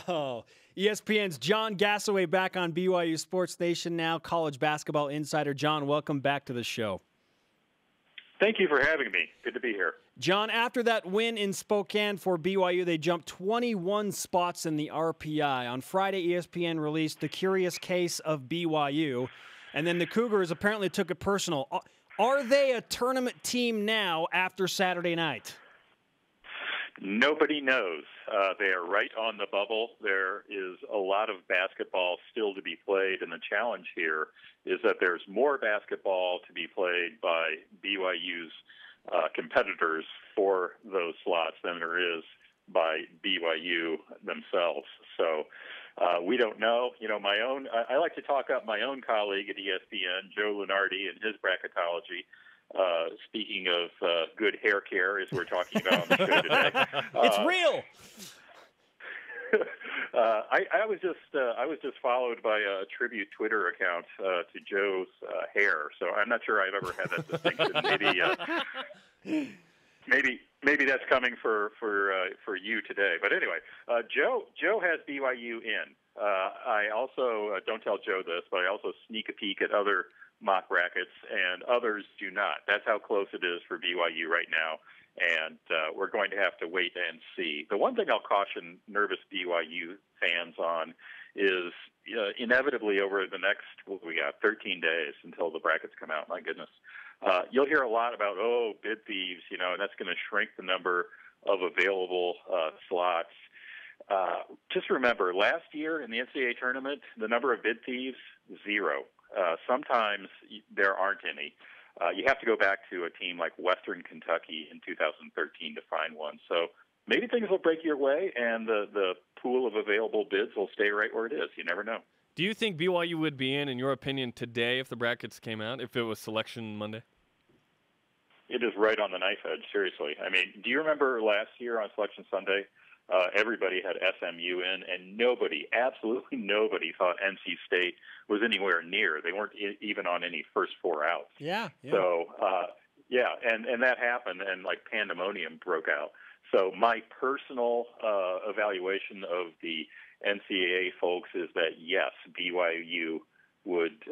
Oh, ESPN's John Gasaway back on BYU Sports Nation now, college basketball insider. John, welcome back to the show. Thank you for having me. Good to be here. John, after that win in Spokane for BYU, they jumped 21 spots in the RPI. On Friday, ESPN released The Curious Case of BYU, and then the Cougars apparently took it personal. Are they a tournament team now after Saturday night? Nobody knows. They are right on the bubble. There is a lot of basketball still to be played, and the challenge here is that there's more basketball to be played by BYU's competitors for those slots than there is by BYU themselves. So we don't know. You know, I like to talk up my own colleague at ESPN, Joe Lunardi, and his bracketology. Speaking of good hair care, as we're talking about on the show today, it's real. I was just followed by a tribute Twitter account to Joe's hair, so I'm not sure I've ever had that distinction. Maybe that's coming for you today. But anyway, Joe has BYU in. I also don't tell Joe this, but I also sneak a peek at other mock brackets, and others do not. That's how close it is for BYU right now, and we're going to have to wait and see. The one thing I'll caution nervous BYU fans on is inevitably over the next, 13 days until the brackets come out, my goodness, you'll hear a lot about, bid thieves, and that's going to shrink the number of available slots. Just remember, last year in the NCAA tournament, the number of bid thieves, 0. Sometimes there aren't any. You have to go back to a team like Western Kentucky in 2013 to find one. So maybe things will break your way, and the pool of available bids will stay right where it is. You never know. Do you think BYU would be in your opinion, today if the brackets came out, if it was Selection Monday? It is right on the knife edge, seriously. I mean, do you remember last year on Selection Sunday? Everybody had SMU in, and absolutely nobody thought NC State was anywhere near. They weren't even on any first four outs. Yeah. So, and that happened, and like pandemonium broke out. So my personal evaluation of the NCAA folks is that, yes, BYU would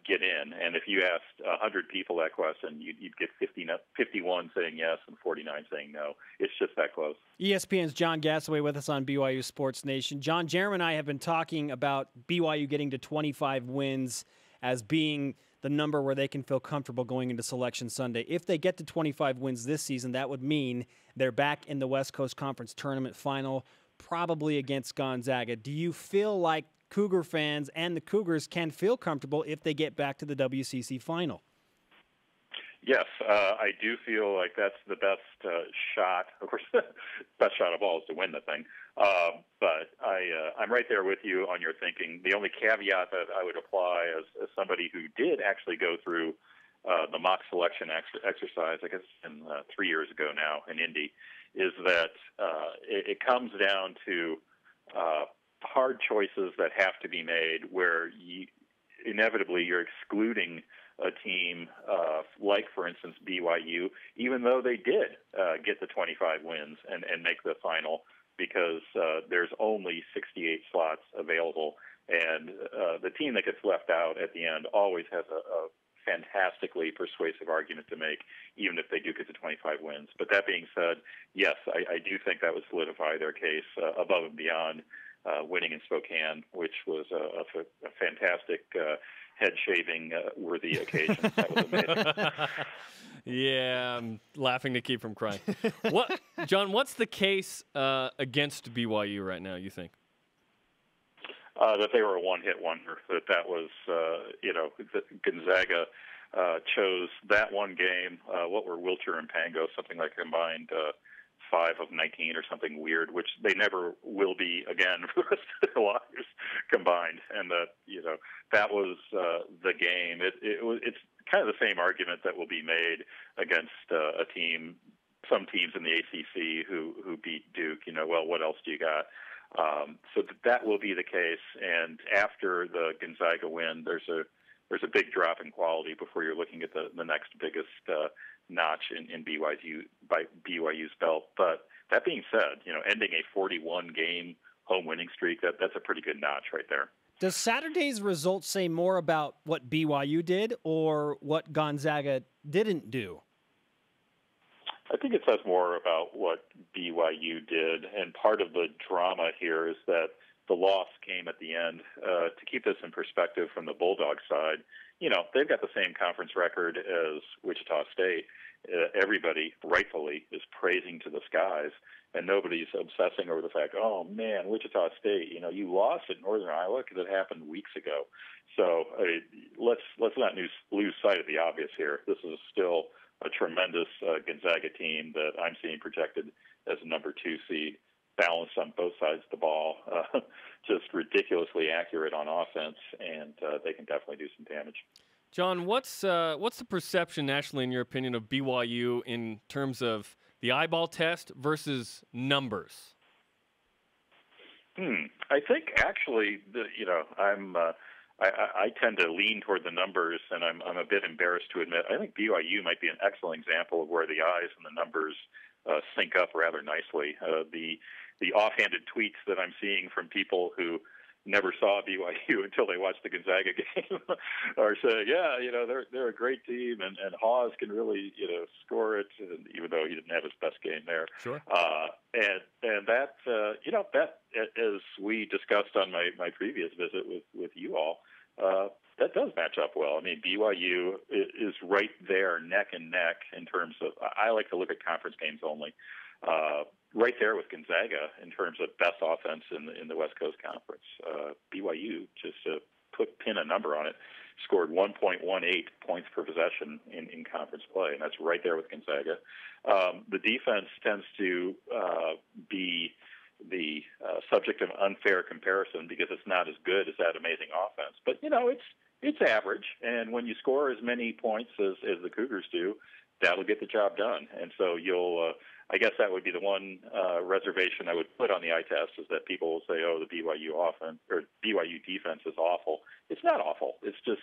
get in. And if you asked 100 people that question, you'd get 51 saying yes and 49 saying no. It's just that close. ESPN's John Gasaway with us on BYU Sports Nation. John, Jeremy and I have been talking about BYU getting to 25 wins as being the number where they can feel comfortable going into Selection Sunday. If they get to 25 wins this season, that would mean they're back in the West Coast Conference Tournament final, probably against Gonzaga. Do you feel like Cougar fans and the Cougars can feel comfortable if they get back to the WCC final? Yes, I do feel like that's the best shot. Of course, the best shot of all is to win the thing. But I'm right there with you on your thinking. The only caveat that I would apply as somebody who did actually go through the mock selection exercise, I guess 3 years ago now in Indy, is that it comes down to hard choices that have to be made where inevitably you're excluding a team like, for instance, BYU, even though they did get the 25 wins and make the final, because there's only 68 slots available. And the team that gets left out at the end always has a fantastically persuasive argument to make, even if they do get to 25 wins. But that being said, yes, I do think that would solidify their case above and beyond winning in Spokane, which was a fantastic head-shaving worthy occasion. That was amazing. Yeah, I'm laughing to keep from crying. John, what's the case against BYU right now, you think? That they were a one-hit wonder, that was, that Gonzaga chose that one game. What were Wilcher and Pango? Something like combined 5 of 19 or something weird, which they never will be again for the rest of their lives combined. And that was the game. It's kind of the same argument that will be made against some teams in the ACC who beat Duke. Well, what else do you got? So that will be the case. And after the Gonzaga win, there's a big drop in quality before you're looking at the next biggest notch in BYU's belt. But that being said, ending a 41-game home winning streak. That's a pretty good notch right there. Does Saturday's results say more about what BYU did or what Gonzaga didn't do? I think it says more about what BYU did, and part of the drama here is that the loss came at the end. To keep this in perspective from the Bulldog side, they've got the same conference record as Wichita State. Everybody, rightfully, is praising to the skies, and nobody's obsessing over the fact, oh, man, Wichita State, you lost at Northern Iowa because it happened weeks ago. So let's not lose sight of the obvious here. This is still a tremendous Gonzaga team that I'm seeing projected as a number 2 seed, balanced on both sides of the ball, just ridiculously accurate on offense, and they can definitely do some damage. John, what's the perception nationally, in your opinion, of BYU in terms of the eyeball test versus numbers? I think actually, I tend to lean toward the numbers, and I'm a bit embarrassed to admit. I think BYU might be an excellent example of where the eyes and the numbers sync up rather nicely. The offhanded tweets that I'm seeing from people who never saw BYU until they watched the Gonzaga game are saying, they're a great team, and Hawes can really, score it, even though he didn't have his best game there. Sure. And that, that, as we discussed on my previous visit with you all, that does match up well. I mean, BYU is right there, neck and neck, in terms of, I like to look at conference games only, right there with Gonzaga in terms of best offense in the West Coast Conference. BYU, just to pin a number on it, scored 1.18 points per possession in conference play, and that's right there with Gonzaga. The defense tends to be the subject of unfair comparison because it's not as good as that amazing offense. But, it's average, and when you score as many points as the Cougars do, that'll get the job done. And so I guess that would be the one reservation I would put on the eye test, is that people will say, oh, the BYU offense or BYU defense is awful. It's not awful. It's just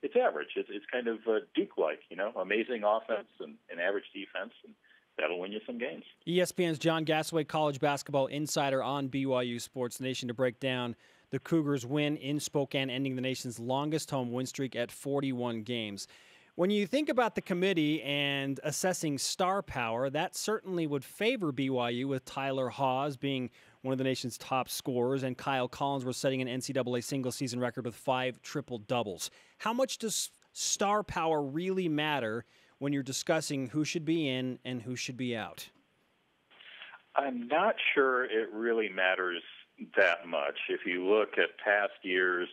it's average. It's kind of Duke-like, amazing offense and average defense, and that'll win you some games. ESPN's John Gasaway, college basketball insider on BYU Sports Nation, to break down the Cougars' win in Spokane, ending the nation's longest home win streak at 41 games. When you think about the committee and assessing star power, that certainly would favor BYU, with Tyler Hawes being one of the nation's top scorers and Kyle Collinsworth setting an NCAA single-season record with 5 triple-doubles. How much does star power really matter when you're discussing who should be in and who should be out? I'm not sure it really matters that much. If you look at past years,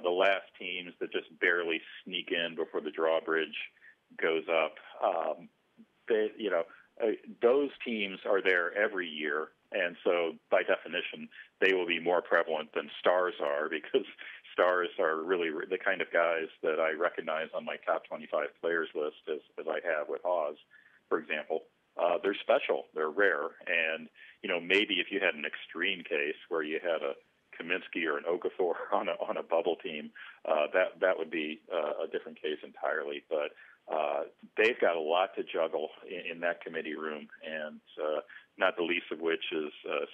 the last teams that just barely sneak in before the drawbridge goes up, those teams are there every year, and so by definition, they will be more prevalent than stars are, because stars are really the kind of guys that I recognize on my top 25 players list, as I have with Hawes, for example. They're special, they're rare, and maybe if you had an extreme case where you had a Kaminsky or an Okafor on a bubble team, that would be a different case entirely. But they've got a lot to juggle in that committee room, and not the least of which is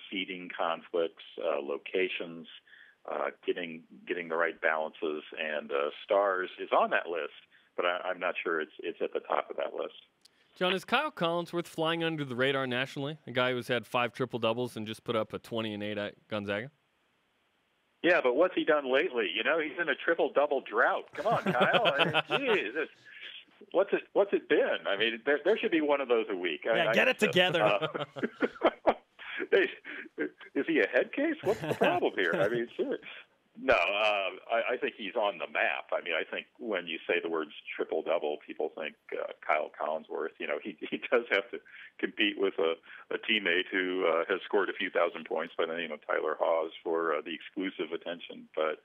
seeding conflicts, locations, getting the right balances, and stars is on that list, but I'm not sure it's at the top of that list. John, is Kyle Collinsworth flying under the radar nationally? A guy who's had 5 triple-doubles and just put up a 20-8 at Gonzaga? Yeah, but what's he done lately? He's in a triple-double drought. Come on, Kyle. Geez, what's it been? I mean, there should be one of those a week. Get it together. Is he a head case? What's the problem here? I mean, sure. No, I think he's on the map. I mean, I think when you say the words triple-double, people think Kyle Collinsworth. He does have to compete with a teammate who has scored a few thousand points by the name of Tyler Hawes for the exclusive attention. But,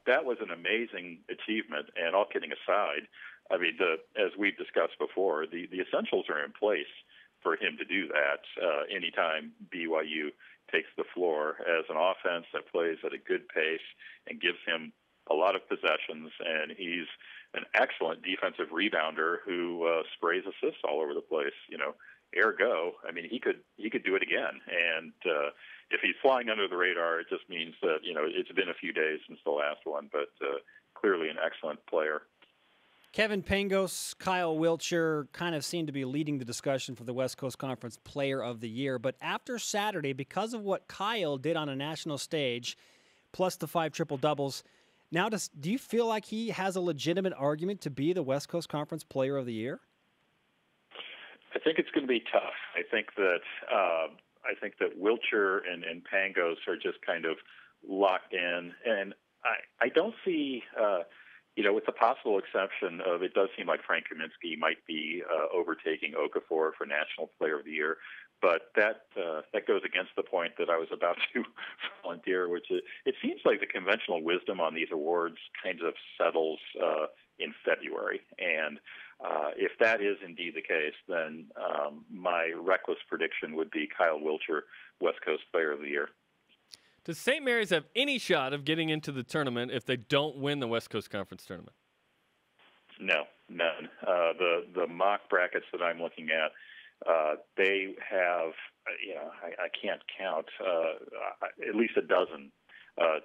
that was an amazing achievement. And all kidding aside, I mean, as we've discussed before, the essentials are in place for him to do that anytime BYU takes the floor, as an offense that plays at a good pace and gives him a lot of possessions, and he's an excellent defensive rebounder who sprays assists all over the place. ergo, I mean, he could do it again. And if he's flying under the radar, it just means that it's been a few days since the last one, but clearly an excellent player. Kevin Pangos, Kyle Wiltshire kind of seem to be leading the discussion for the West Coast Conference Player of the Year. But after Saturday, because of what Kyle did on a national stage, plus the 5 triple-doubles, now do you feel like he has a legitimate argument to be the West Coast Conference Player of the Year? I think it's going to be tough. I think that Wiltshire and Pangos are just kind of locked in, and I don't see. With the possible exception of, it does seem like Frank Kaminsky might be overtaking Okafor for National Player of the Year, but that goes against the point that I was about to volunteer, which is, it seems like the conventional wisdom on these awards kind of settles in February, and if that is indeed the case, then my reckless prediction would be Kyle Wiltshire, West Coast Player of the Year. Does St. Mary's have any shot of getting into the tournament if they don't win the West Coast Conference Tournament? No, none. The mock brackets that I'm looking at, they have, I can't count, at least a dozen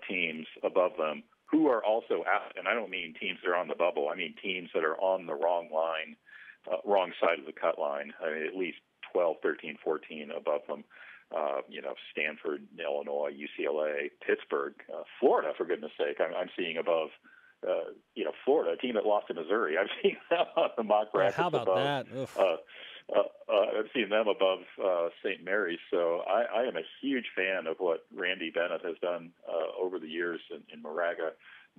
teams above them who are also out. And I don't mean teams that are on the bubble. I mean teams that are on the wrong line, wrong side of the cut line. I mean, at least 12, 13, 14 above them. Stanford, Illinois, UCLA, Pittsburgh, Florida, for goodness sake. I'm seeing above, Florida, a team that lost to Missouri. I'm seeing them on the mock brackets. How about above, that? I've seen them above St. Mary's. So I am a huge fan of what Randy Bennett has done over the years in Moraga.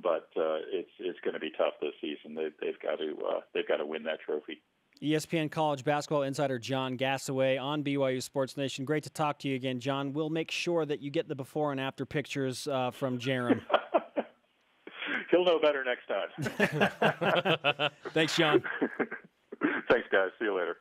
But it's going to be tough this season. They've got to win that trophy. ESPN college basketball insider John Gasaway on BYU Sports Nation. Great to talk to you again, John. We'll make sure that you get the before and after pictures from Jarom. He'll know better next time. Thanks, John. Thanks, guys. See you later.